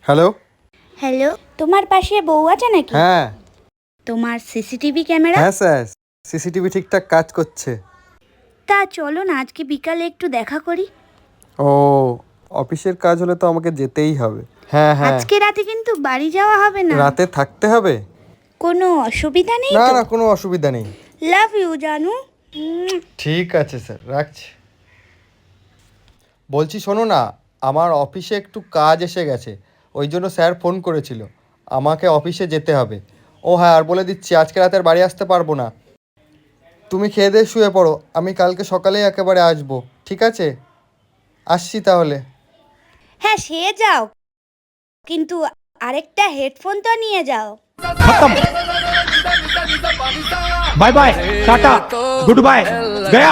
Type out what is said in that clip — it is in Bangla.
হ্যালো হ্যালো, তোমার পাশে বউ আছে নাকি? হ্যাঁ তোমার সিসিটিভি ক্যামেরা? হ্যাঁ স্যার, সিসিটিভি ঠিকঠাক কাজ করছে। তা চলো না আজকে বিকালে একটু দেখা করি। ও, অফিসের কাজ হলে তো আমাকে যেতেই হবে। হ্যাঁ হ্যাঁ, আজকে রাতে কিন্তু বাড়ি যাওয়া হবে না। রাতে থাকতে হবে? কোনো অসুবিধা নেই না তো? না, কোনো অসুবিধা নেই। লাভ ইউ জানু। ঠিক আছে স্যার, রাখছি। বলছি শোনো না, আমার অফিসে একটু কাজ এসে গেছে, ওই জন্য স্যার ফোন করেছিল, আমাকে অফিসে যেতে হবে। ও হ্যাঁ, আর বলে দিচ্ছি আজকে রাতে আর বাড়ি আসতে পারবো না। তুমি খেয়ে দিয়ে শুয়ে পড়ো, আমি কালকে সকালেই একেবারে আসবো, ঠিক আছে? আসছি তাহলে। হ্যাঁ সে যাও, কিন্তু আরেকটা হেডফোন তো নিয়ে যাও। खत्म। Bye bye, tata, goodbye, गया।